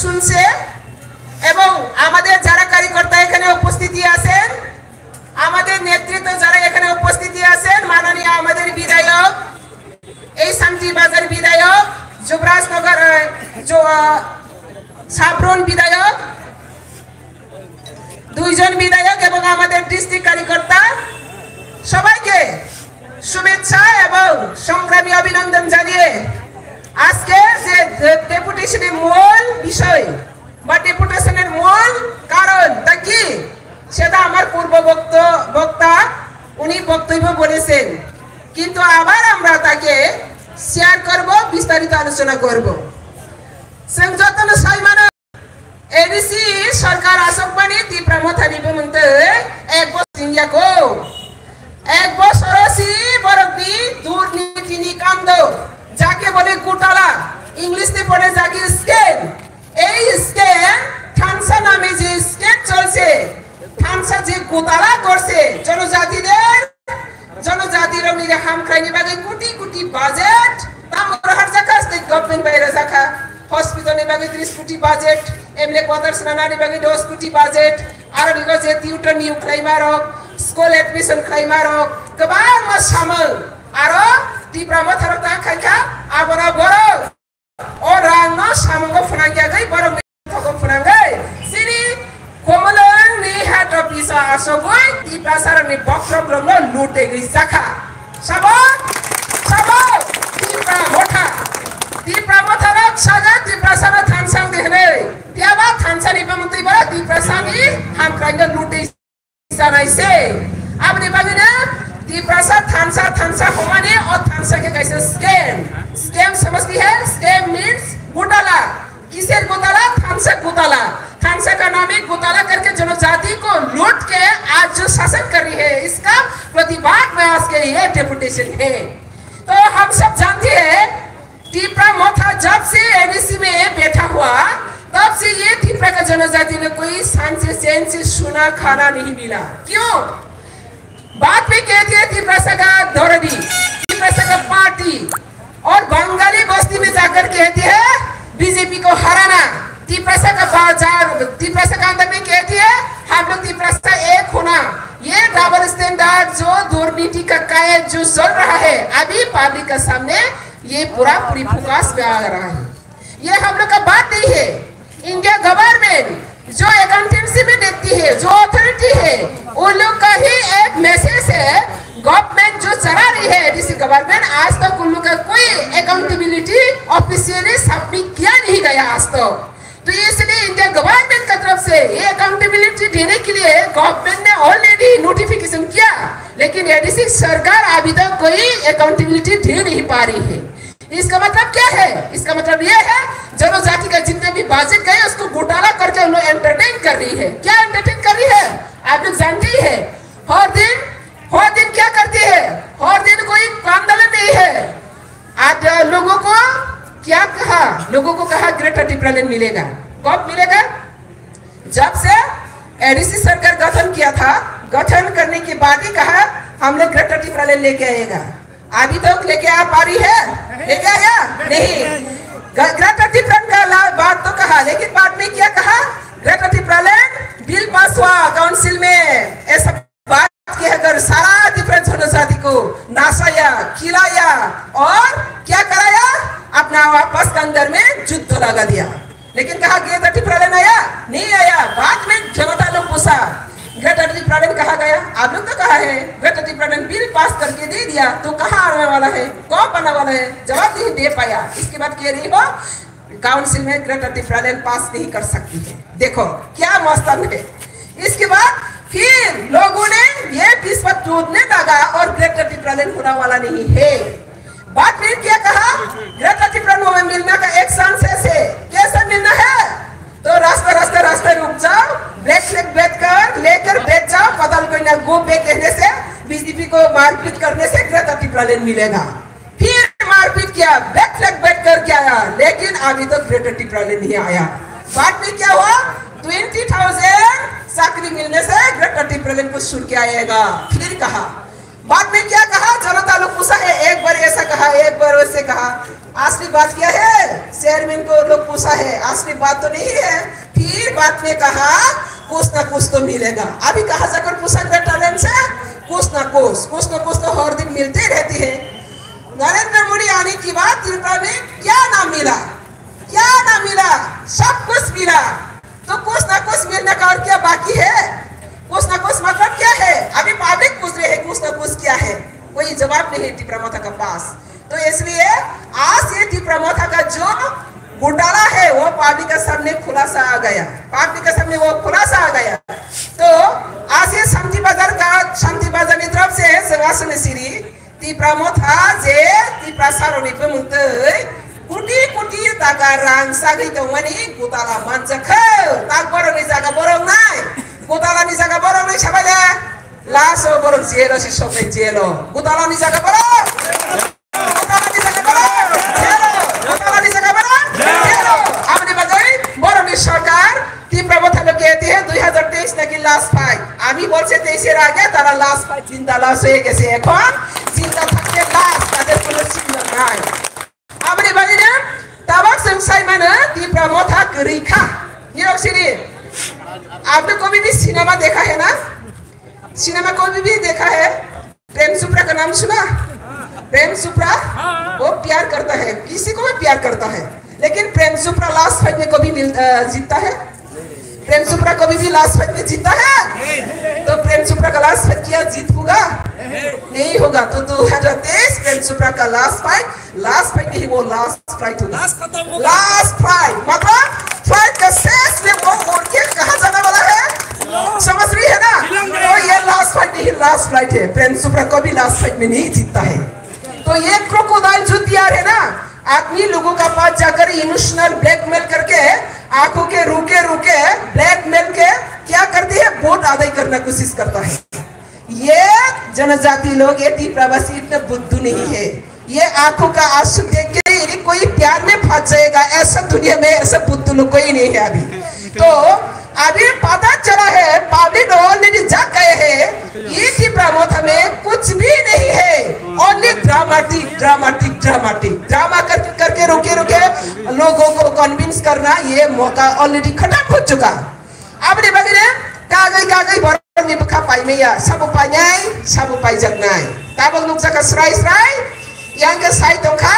শুনছে এবং আমাদের যারা কার্যকর্তা এখানে উপস্থিতি আছেন, আমাদের নেতৃত্ব যারা এখানে উপস্থিতি আছেন, মাননীয় আমাদের বিধায়ক, এই শান্তি বাজার বিধায়ক, যুবরাজনগর সাবরুন বিধায়ক, দুইজন বিধায়ক এবং আমাদের ডিস্ট্রিক্ট কার্যকর্তা, সবাইকে শুভেচ্ছা এবং সংগ্রামী অভিনন্দন জানিয়ে আজকে যে ডেপুটেশনের মূল বিষয় বা ডেপুটেশনের মূল কারণ তা কি সেটা আমার পূর্ব বক্তা উনি বক্তব্য বলেছেন, কিন্তু আবার আমরা তাকে শেয়ার করব, বিস্তারিত আলোচনা করব। সংযতন সাইমান এডিসি সরকার আসকবানি তীব্র মথানি বমন্তে এক বসিংয়াকো এক বছরসি বরবি দুর্নীতি নিকান্দ যাকে বলে ঘোটালা, ইংলিশে পড়ে যাকে স্ক্যাম, এই স্ক্যাম থানসা নামে যে স্ক্যাম চলছে, থানসা যে ঘোটালা করছে জনজাতির মিলে হামখাইনি বাগে কোটি কোটি বাজেট তামর হার জায়গা স্টেট গভর্নমেন্ট বাইরে জায়গা হসপিটালে বাগে 30 কোটি বাজেট, এমলে কোয়ার্টার্স নানানি বাগে 10 কোটি বাজেট, আর দিগো যে টিউটর নিউ ক্লাইমারক স্কুল এডমিশন ক্লাইমারক गोबां मासामो आरो टिप्रामा थारता खायखा आबरा बरो ओ रांनो सामंगो फुनांगियागै बरो थगो फुनांगै सिनि कोमलंग नि हेड अफिस आसगै टिप्रासारनि बक्त्रब्रमनो लुटेगै जाखा साबो टिप्रा मोथारक सागा टिप्रासार थानसां देहनै त्याबा थानसानि बमन्त्रि बरा टिप्रासानि हामख्रांगो लुटे जानायसे आबनि बागैनो टिप्रासा थानसा होमाने और थानसा के कैसे स्कैम समझती है? स्कैम मीन्स घोटाला। किसे घोटाला? थानसा का नाम है घोटाला करके जनजाति को लूट के आज जो शासन कर रही है, इसका प्रतिवाद में आज के ये डेपुटेशन है। तो हम सब जानते हैं टिप्रा मोथा जब से एडीसी में बैठा हुआ तब से ये टिप्रा का जनजाति ने कोई शान से चैन से सुना खाना नहीं मिला। क्यों? बात में कहती है टिप्रासा का धोरडी, टिप्रासा का पार्टी, और बंगाली बस्ती में जाकर कहती है बीजेपी को हराना। टिप्रासा का बाजार, टिप्रासा का अंदर में कहती है हम लोग टिप्रासा एक होना। ये डबल स्टैंडर्ड जो दुर्नीति का कायद जो चल रहा है अभी पब्लिक के सामने, ये पूरी फोकस में आ रहा है। ये हम लोग का बात नहीं है। इंडिया गवर्नमेंट जो अकाउंटेंसी में देखती है, जो अथॉरिटी है, उन लोग का ही एक मैसेज है। गवर्नमेंट जो चला रही है एडीसी गवर्नमेंट, आज तक उन लोग का कोई अकाउंटेबिलिटी ऑफिशियली सबमिट किया नहीं गया आज तक। तो इसलिए इंडिया गवर्नमेंट की तरफ से ये अकाउंटेबिलिटी देने के लिए गवर्नमेंट ने ऑलरेडी नोटिफिकेशन किया, लेकिन एडीसी सरकार अभी तक कोई अकाउंटेबिलिटी दे नहीं पा रही है। इसका मतलब क्या है? इसका मतलब ये है जनजाति का जितने भी बाजेट गए उसको घोटाला करके उन लोग एंटरटेन कर रही है। क्या एंटरटेन कर रही है आप लोग जानते ही है। हर दिन क्या करती है? हर दिन कोई आंदोलन नहीं है। आज लोगों को क्या कहा? लोगों को कहा ग्रेटर टिप्रालैंड मिलेगा। कब मिलेगा? जब से एडीसी सरकार गठन किया था, गठन करने के बाद ही कहा हम लोग ग्रेटर टिप्रालैंड लेके आएगा। अभी तक लेके आ पा रही है? लेके आया नहीं। ग्रेटर टिप्रालैंड का बात तो कहा, लेकिन बाद में क्या कहा? ग्रेटर टिप्रालैंड बिल पास हुआ काउंसिल में, ऐसा बात की अगर सारा टिप्रा जनजाति को नासाया, खिलाया और क्या कराया? अपना वापस के अंदर में युद्ध लगा दिया। लेकिन कहा ग्रेटर टिप्रालैंड आया? नहीं आया। बाद में जनता लोग पूछा ग्रेटर टिप्रालैंड कहा गया? आप लोग तो कहा है ग्रेटर टिप्रालैंड बिल पास करके दे दिया, तो कहाँ आने वाला है, कब बनने वाला है? जवाब नहीं दे पाया। इसके बाद कह रही हो काउंसिल में ग्रेटर टिप्रालैंड पास नहीं कर सकती है। देखो क्या मस्तन है। इसके बाद फिर लोगों ने ये विस्पत टूटने लगा और ग्रेटर टिप्रालैंड होने वाला नहीं है। बाद में क्या कहा? ग्रेटर टिप्रालैंड में मिलने का एक चांस है। कैसे मिलना है? तो रास्ते रुक जाओ, ब्रेक लेकर बैठ जाओ, बदल कोई ना गो पे कहने से, बीजेपी को मारपीट करने से ग्रेटर टिप्रालैंड मिलेगा। फिर मारपीट किया, बैठ कर क्या आया, लेकिन अभी तक ग्रेटर टिप्रालैंड नहीं आया। बाद में क्या हुआ? 20,000 चाकरी मिलने से ग्रेटर टिप्रालैंड को सुन के आएगा। फिर कहा, बाद में क्या कहा? जनता लोग पूछा है, एक बार ऐसा कहा, एक बार वैसे कहा। असली बात क्या है? चेयरमैन को लोग पूछा है, असली बात तो नहीं है। फिर बात में कहा कुछ ना कुछ तो मिलेगा। अभी कहा जाकर पूछा टैलेंट से कुछ ना कुछ तो हर दिन मिलते रहते हैं। नरेंद्र मोदी आने की बाद त्रिपुरा में क्या ना मिला, क्या ना मिला, सब कुछ मिला। तो कुछ ना कुछ मिलने का और क्या बाकी है? कुछ ना कुछ मतलब क्या है? अभी पब्लिक पूछ रहे हैं कुछ ना कुछ क्या है, कोई जवाब नहीं है त्रिपुरा मोथा का पास। तो इसलिए आज ये त्रिपुरा मोथा का जो घोटाला है वो पब्लिक के सामने खुलासा आ गया, पब्लिक के सामने वो खुलासा आ गया। तो आज ये शांति बाजार की तरफ से संगासन सिरी त्रिपुरा मोथा जे त्रिपुरा सारोनी पे मुंतै कुटी ताका रां सागै दंमोनी घोटाला मानजाखौ ताक बरंनि जागा बरं नाय घोटालानि जागा बरं नाय साबायले लासो बरं जेल से सबनै जेल घोटालानि जागा बरं सरकार त्रिपुरा मोथा लोग कहते हैं 2023 तक की लास्ट फाइट आमी बोलছে 23 এর আগে তারা লাস্ট ফাইট চিন্তা লাস হয়ে গেছে এখন চিন্তা থাকতে লাস্ট তাদের কোনো চিন্তা নাই আপনি বাজিনা তাবাক संसाय माने त्रिपुरा मोथा गरीखा नीरज सिरी आपने कभी भी सिनेमा देखा है ना सिनेमा कभी भी देखा है प्रेम चोपड़ा का नाम सुना प्रेम चोपड़ा वो प्यार करता है किसी को भी प्यार करता है लेकिन प्रेम चोपड़ा लास्ट फाइट में कभी जीतता है प्रेम चोपड़ा कभी भी लास्ट फाइट में जीता है तो प्रेम चोपड़ा का लास्ट फाइट क्या जीत होगा नहीं होगा तो 2023 प्रेम चोपड़ा का लास्ट फाइट नहीं वो लास्ट फाइट होगा लास्ट फाइट मतलब फाइट का शेष में वो उड़ के कहाँ जाने वाला है समझ रही है ना तो ये लास्ट फाइट नहीं लास्ट फाइट है प्रेम चोपड़ा कभी लास्ट फाइट में नहीं जीतता है तो ये क्रोकोडाइल जो तैयार है ना आदमी लोगों का पास जाकर इमोशनल ब्लैकमेल करके आंखों के रुके ब्लैकमेल के क्या करते हैं वोट अदा करने की कोशिश करता है ये जनजाति लोग ये त्रिपुरावासी इतने बुद्धू नहीं है ये आंखों का आंसू देख के कोई प्यार में फंस जाएगा ऐसा दुनिया में ऐसा बुद्धू लोग कोई नहीं है अभी तो अभी पता चला है पब्लिक ऑलरेडी जाग गए हैं ये त्रिपुरा मोथा में कुछ भी नहीं है ओनली ड्रामा करके रुके लोगों को कन्विंस करना ये मौका ऑलरेडी खत्म हो चुका अब नहीं बगैर कागई बरं में बखा पाई में या सब पाई जगनाय ताबक लोग जगह सराय yang ke sai tongka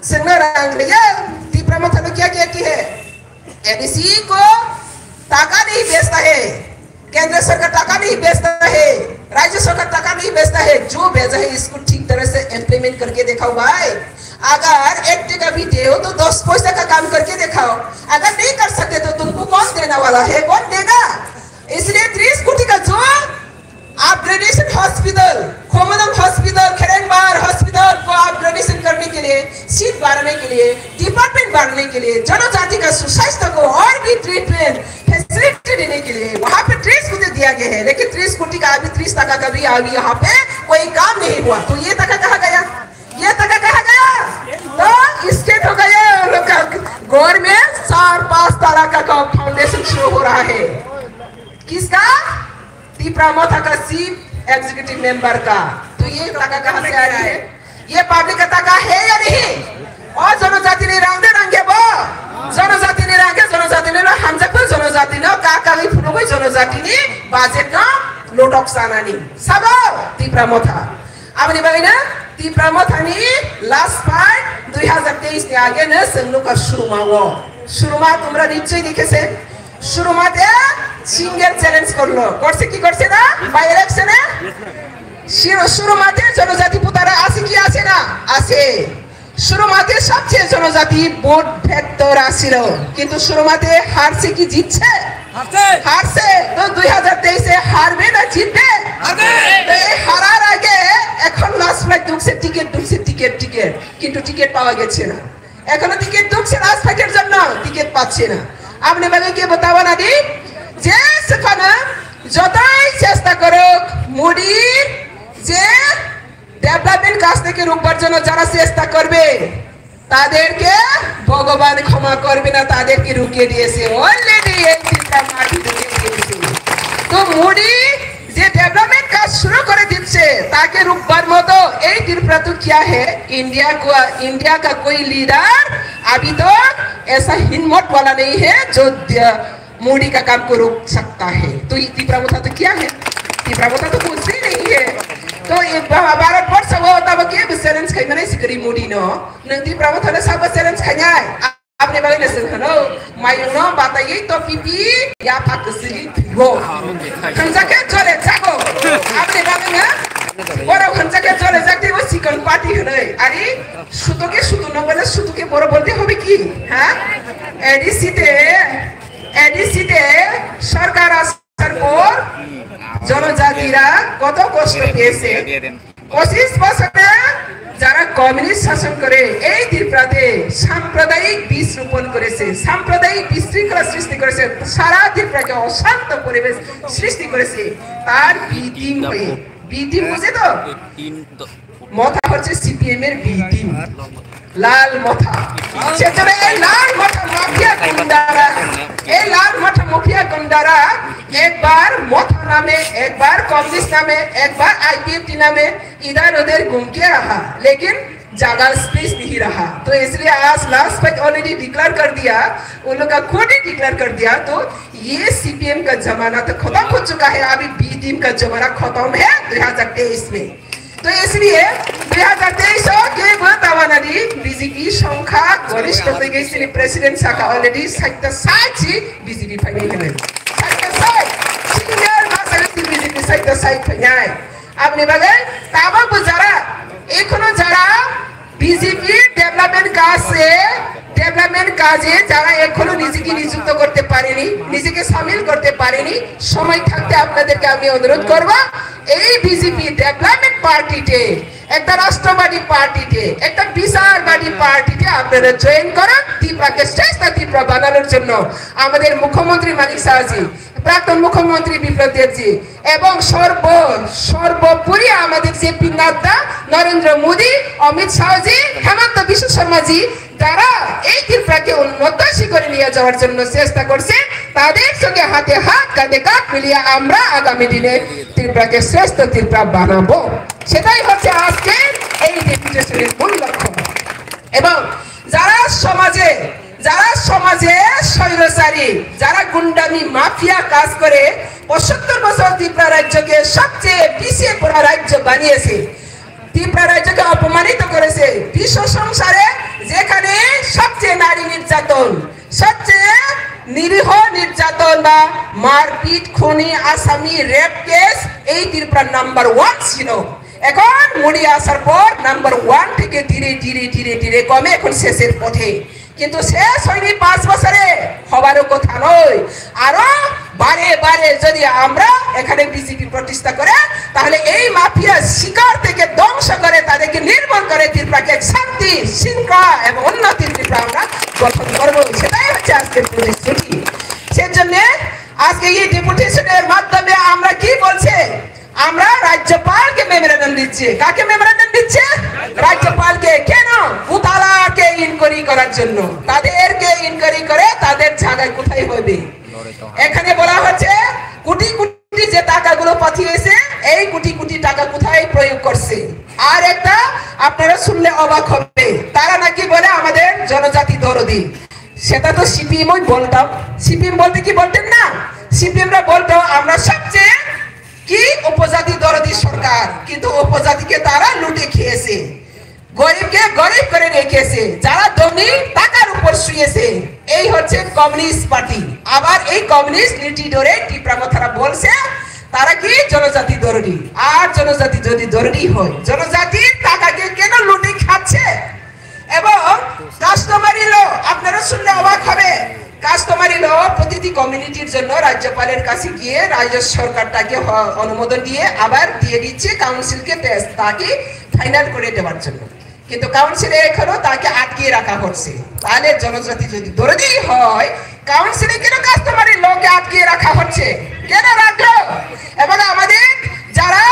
sengerang dia Tripura मोथा ने क्या की है एडीसी को टाका नहीं बेचता है केंद्र सरकार टाका नहीं बेचता है राज्य सरकार टाका नहीं बेचता है जो भेजा है इसको ठीक तरह से इम्प्लीमेंट करके दिखाओ भाई अगर 1 टका भी दे हो तो 10 पैसा का काम करके दिखाओ अगर नहीं कर सकते तो तुमको कौन देने वाला है कौन देगा इसलिए 30 कोटी का जो अपग्रेडेशन हॉस्पिटल खोमदम हॉस्पिटल खेरेंगबार हॉस्पिटल को अपग्रेडेशन करने के लिए सीट बढ़ाने के लिए डिपार्टमेंट बढ़ाने के लिए जनजाति का स्वास्थ्य को और भी ट्रीटमेंट फैसिलिटी देने के लिए वहाँ पे 30 कोटी दिया गया है लेकिन 30 कोटी का अभी 30 टका का भी अभी यहाँ पे कोई काम नहीं हुआ तो ये टका कहाँ गया तो इसके हो गया गवर्नमेंट 4-5 तरह का फाउंडेशन शुरू हो रहा है किसका त्रिपुरा मोथा का चीफ एग्जीक्यूटिव मेंबर का तो ये टका कहाँ से आ रहा है ये पब्लिक का टका है या नहीं और जनजाति ने रंगे वो जनजाति ने हमजको जनजाति ने काकाली फुनुको जनजाति ने बजेट न लोटक सानानी सब त्रिपुरा मोथा अब नहीं बगैना त्रिपुरा मोथा नि लास्ट फाइट 2023 ने आगे न संगनो का शुरुमा तुमरा निश्चय दिखे से शुरुआते सिंगल चैलेंज कर लो की करছে না বাই ইলেকশনে শুরুমাতে জনজাতি পুতারা আছে কি আছে না আছে শুরুমাতে সবচেয়ে জনজাতি ভোট ভেক্টর আসিল কিন্তু শুরুমাতে হারছে কি জিতছে হারছে তো 2023 এ হারবে না জিতবে তো এই হারার আগে এখন লাস্ট ফ্লাইট ঢুকছে টিকিট কিন্তু টিকিট পাওয়া গেছে না এখনো টিকিট ঢুকছে লাস্ট ফ্লাইটের জন্য টিকিট পাচ্ছে না আপনি বাগে কি बतावा না দি যে সেখানে যতই চেষ্টা করুক মুডি যে ডেভেলপমেন্ট কাজ থেকে রূপবার জন্য যারা চেষ্টা করবে তাদেরকে ভগবান ক্ষমা করবে না তাদেরকে রুকিয়ে দিয়েছে অলরেডি এই চিন্তা মাটি রুকিয়ে দিয়েছে তো মুডি যে डेवलपमेंट का शुरू कर दीजिए ताकि रुकबार मतो एक त्रिपुरा तो क्या है इंडिया का कोई लीडर अभी तो ऐसा हिम्मत वाला नहीं है जो मोदी का काम को रोक सकता है। तो त्रिपुरा मतो तो क्या है? त्रिपुरा मतो तो कुछ भी नहीं है। तो भारत वर्ष वो तब के चैलेंज खाई मैंने सिकरी मोदी नो नंग त्रिपुरा मतो ने सब चैलेंज खाई आपने बारे में सुना लो मायूनो बताइए तो पीपी या पाकिस्तानी वो खंजा के चले जागो आपने बारे में बोरा खंजा के चले जाते वो सिकन पार्टी है नहीं अरे सुतो के सुतो के बोरा बोलते हो भी की हाँ एडिसिटे सरकार सरकार जनजातिरा कतो कष्ट पेशे कोशिश बसते যারা কমিউনিস্ট শাসন করে এই ত্রিপুরাতে সাম্প্রদায়িক বীজ রোপণ করেছে, সাম্প্রদায়িক বিশৃঙ্খলা সৃষ্টি করেছে, সারা ত্রিপুরাকে অশান্ত পরিবেশ সৃষ্টি করেছে তার বিটিম হয়ে বিটিম বুঝে তো মাথা হচ্ছে সিপিএম এর বিটিম লাল মাথা সেজন্য এই লাল মাথা মাফিয়া গুন্ডারা একবার माथा नामे एक बार कम्युनिस्ट नामे एक बार आईपीएफटी नामे इधर उधर घूम के रहा लेकिन जगह स्पेस नहीं रहा। तो इसलिए आज लास्ट तक ऑलरेडी डिक्लेयर कर दिया उन लोग का खुद ही डिक्लेयर कर दिया। तो ये सीपीएम का जमाना तो खत्म हो चुका है, अभी बी टीम का जमाना खत्म है 2023 में। तो इसलिए 2023 के बतावानारी बीजेपी संख्या गरिष्ठ हो गई इसलिए प्रेसिडेंट साका already site side BJP final आपने बगल ताबा गुजारा एक जरा बीजेपी डेवलपमेंट काजे जरा एक निजी नियुक्त करते पारेनी निजी शामिल करते पारेनी समय থাকতে আপনাদেরকে আমি অনুরোধ করব এই বিজেপি ডেভেলপমেন্ট পার্টিতে একটা রাষ্ট্রবাদী পার্টিতে একটা বিচারবাদী পার্টিতে আপনারা জয়েন করুন ত্রিপুরাকে শ্রেষ্ঠ ত্রিপুরা বানানোর জন্য আমাদের মুখ্যমন্ত্রী মানিক সাহাজি প্রাক্তন মুখ্যমন্ত্রী বিপ্লব দেবজি এবং সর্বোপরি আমাদের জেপি নাড্ডা নরেন্দ্র মোদি অমিত শাহজি হেমন্ত বিশ্ব শর্মাজি যারা এই ত্রিপুরাকে উন্নত শিখরে নিয়ে যাওয়ার জন্য চেষ্টা করছে তাদের সঙ্গে হাতে হাত কাঁধে কাঁধ মিলিয়ে আমরা আগামী দিনে ত্রিপুরাকে শ্রেষ্ঠ ত্রিপুরা বানাবো সেটাই হচ্ছে আজকে এই ডেপুটেশনের মূল লক্ষ্য। এবং যারা সমাজে স্বৈরাচারী যারা গুন্ডামি মাফিয়া কাজ করে ৭৫ বছর ত্রিপুরা রাজ্যকে সবচেয়ে পিছিয়ে পড়া রাজ্য বানিয়েছে, ত্রিপুরা রাজ্যকে অপমানিত করেছে বিশ্ব সংসারে যেখানে সবচেয়ে নারী নির্যাতন সবচেয়ে নিরীহ নির্যাতন বা মারপিট খুনি আসামি রেপ কেস এই ত্রিপুরা নাম্বার 1 ছিল। এখন মুড়ি আসার পর নাম্বার 1 থেকে ধীরে কমে এখন শেষের পথে, কিন্তু শেষ হয়নি 5 বছরে হবারও কথা নয়। আরো বারে যদি আমরা এখানে বিজেপি প্রতিষ্ঠা করে তাহলে এই মাফিয়া শিকার থেকে ধ্বংস করে তাদেরকে নির্মূল করে ত্রিপুরাকে শান্তি শৃঙ্খলা এবং উন্নতির ত্রিপুরা আমরা গঠন করবো, সেটাই হচ্ছে আজকের প্রতিশ্রুতি। সেজন্য আজকে এই ডেপুটেশনের মাধ্যমে আমরা কি বলছে আমরা রাজ্যপালকে মেমোরেন্ডাম দিচ্ছি। কাকে মেমোরেন্ডাম দিচ্ছে? রাজ্যপালকে। কেন? উতালাকে ইনকোয়ারি করার জন্য, তাদেরকে ইনকোয়ারি করে তাদের জায়গায় কোথায় হবে। এখানে বলা হচ্ছে কোটি কোটি যে টাকাগুলো পাঠিয়েছে এই কোটি টাকা কোথায় প্রয়োগ করছে। আর একটা আপনারা শুনলে অবাক হবে, তারা নাকি বলে আমাদের জনজাতি দরদি। সেটা তো সিপিএমই বলতাম, সিপিএম বলতে কি বলতেন না, সিপিএমরা বলতো আমরা সবচেয়ে কি উপজাতি দরদি সরকার, কিন্তু উপজাতিকে তারা লুটে খেয়েছে, গরিবকে গরিব করে রেখেছে, যারা ধনী টাকার উপর শুয়েছে। এই হচ্ছে কমিউনিস্ট পার্টি। আবার এই কমিউনিস্ট নীতি ধরে টিপ্রামথারা বলছে তারা কি জনজাতি দরদি। আর জনজাতি যদি দরদি হয় জনজাতির টাকাকে কেন লুটে খাচ্ছে। এবং কাস্টমারি ল আপনারা শুনলে অবাক হবে, কাস্টমারি ল প্রতিটি কমিউনিটির জন্য রাজ্যপালের কাছে গিয়ে রাজ্য সরকারটাকে অনুমোদন দিয়ে আবার দিয়ে দিচ্ছে কাউন্সিলকে তাকে ফাইনাল করে দেওয়ার জন্য, কিন্তু কাউন্সিলে এখনো তাকে আটকিয়ে রাখা হচ্ছে। তাহলে জনজাতি যদি দরদি হয় কাউন্সিলে কেন কাস্টমারি লকে আটকিয়ে রাখা হচ্ছে, কেন রাখলো? এবং আমাদের যারা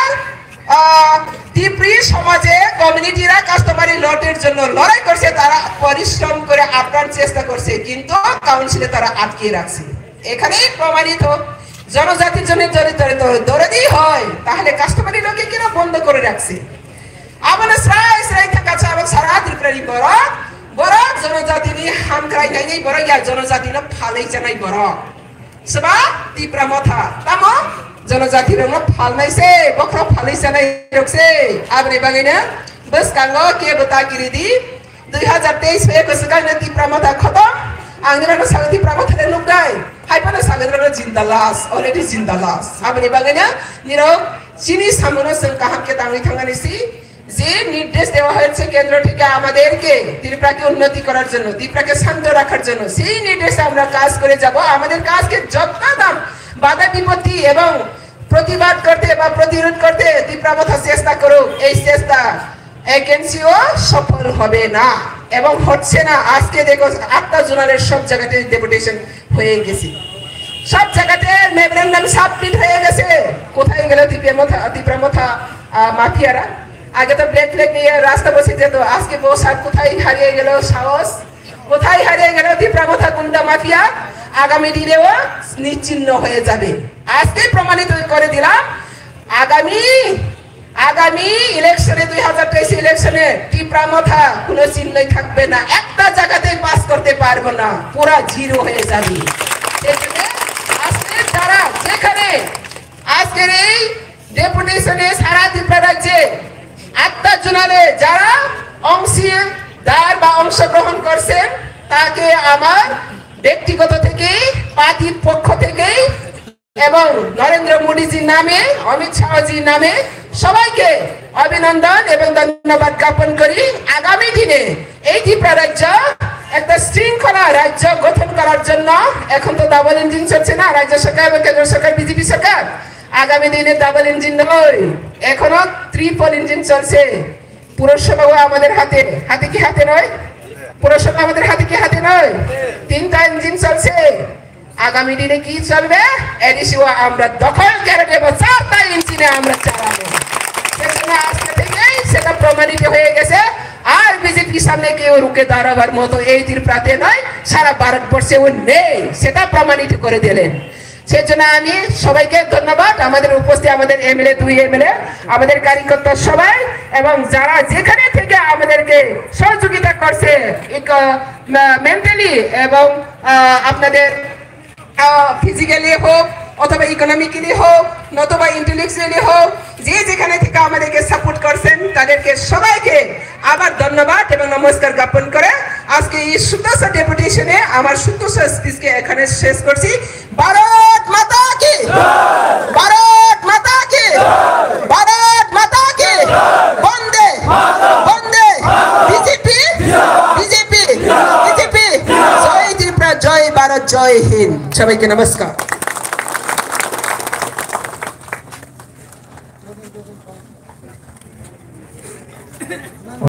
ত্রিপুরী সমাজে কমিউনিটিরা কাস্টমারি লটের জন্য লড়াই করছে তারা পরিশ্রম করে আপ্রাণ চেষ্টা করছে, কিন্তু কাউন্সিলে তারা আটকিয়ে রাখছে। এখানেই প্রমাণিত জনজাতির জন্য দরদি হয় তাহলে কাস্টমারি লোকে কিনা বন্ধ করে রাখছে আবার শ্রাই থাকা চাবক সারা ত্রিপুরারি বড় জনজাতিনি হামক্রাই নাই বড় ইয়া জনজাতিনা ফালাই জানাই বড় সবা ত্রিপুরা মথা তামো জনজাতির ফালনাইছে বক্র ফালাই জানাই রকছে আবরে বাঙাইনা বস কাঙ্গো কে বতাগিরি দি 2023 में कसगाने ত্রিপুরা মথা খতম आंगना सागती प्रामथले नुकदाय हाइपाना सागद्रा जिंदालास ऑलरेडी जिंदालास आबनि बागैना निरो চিনি সামনে जों কাহাকে তাঙ্গি থাঙ্গানিসি যে নির্দেশ দেওয়া হয়েছে কেন্দ্র থেকে আমাদেরকে ত্রিপুরাকে উন্নতি করার জন্য ত্রিপুরাকে শান্ত রাখার জন্য সেই নির্দেশে আমরা কাজ করে যাব আমাদের কাজকে যত্নদাম বাধা বিপত্তি এবং প্রতিবাদ করতে বা প্রতিরোধ করতে ত্রিপুরা মথা চেষ্টা করুক এই চেষ্টা এজেন্সিও সফল হবে না এবং হচ্ছে না আজকে দেখো 8টা জোনালের সব জায়গাতে ডেপুটেশন হয়ে গেছে সব জায়গাতে মেমোরেন্ডাম সাবমিট হয়ে গেছে কোথায় গেল ত্রিপুরা মথা মাফিয়ারা আগে তো ব্ল্যাক ফ্ল্যাগ নিয়ে রাস্তা বসে যেত আজকে বসার কোথায় হারিয়ে গেল সাহস কোথায় হারিয়ে গেল ত্রিপুরা মথা গুন্ডা মাফিয়া আগামী দিনেও নিশ্চিহ্ন হয়ে যাবে আজকে প্রমাণিত করে দিলাম আগামী ইলেকশনে 2023 ইলেকশনে ত্রিপুরা মথা কোনো চিহ্নই থাকবে না একটা জায়গাতে পাস করতে পারবো না পুরা জিরো হয়ে যাবে এখানে আজকে যারা যেখানে আজকের এই ডেপুটেশনে সারা ত্রিপুরা রাজ্যে 8টা জোনালে যারা অংশীদার বা অংশগ্রহণ করছেন তাকে আমার ব্যক্তিগত থেকে পার্টির পক্ষ থেকে এবং নরেন্দ্র মোদীজির নামে অমিত শাহজির নামে সবাইকে অভিনন্দন এবং ধন্যবাদ জ্ঞাপন করি আগামী দিনে এই ত্রিপুরা রাজ্য একটা শৃঙ্খলা রাজ্য গঠন করার জন্য এখন তো ডাবল ইঞ্জিন চলছে না রাজ্য সরকার এবং কেন্দ্র সরকার বিজেপি সরকার আগামী দিনে ডাবল ইঞ্জিন নয় এখনো ট্রিপল ইঞ্জিন চলছে পুরসভাও আমাদের হাতে কি হাতে নয় পুরসভা আমাদের হাতে কি হাতে নয় 3টা ইঞ্জিন চলছে আগামী দিনে কি চলবে এডিসিও আমরা দখল করে দেব 4টা ইঞ্জিনে আমরা চালাবো সেটা আজকে থেকেই সেটা প্রমাণিত হয়ে গেছে আর বিজেপির সামনে কেউ রুখে দাঁড়াবার মতো এই ত্রিপুরাতে নয় সারা ভারতবর্ষেও নেই সেটা প্রমাণিত করে দিলেন সেজন্য আমি সবাইকে ধন্যবাদ আমাদের উপস্থিত আমাদের এমএলএ 2 এমএলএ আমাদের কার্যকর্তা সবাই এবং যারা যেখানে থেকে আমাদেরকে সহযোগিতা করছে মেন্টালি এবং আপনাদের ফিজিক্যালি হোক অথবা ইকোনমিক্যালি হোক নতুবা ইন্টেলেকচুয়ালি হোক যে যেখানে থেকে আমাদেরকে সাপোর্ট করছেন তাদেরকে সবাইকে আবার ধন্যবাদ এবং নমস্কার জ্ঞাপন করে আজকে এই সুন্দর ডেপুটেশনে আমার সুন্দর স্পিচকে এখানে শেষ করছি ভারত মাতা কি ভারত মাতা কি ভারত মাতা কি বন্দে বন্দে বিজেপি বিজেপি বিজেপি জয় ত্রিপুরা জয় ভারত জয় হিন্দ সবাইকে নমস্কার।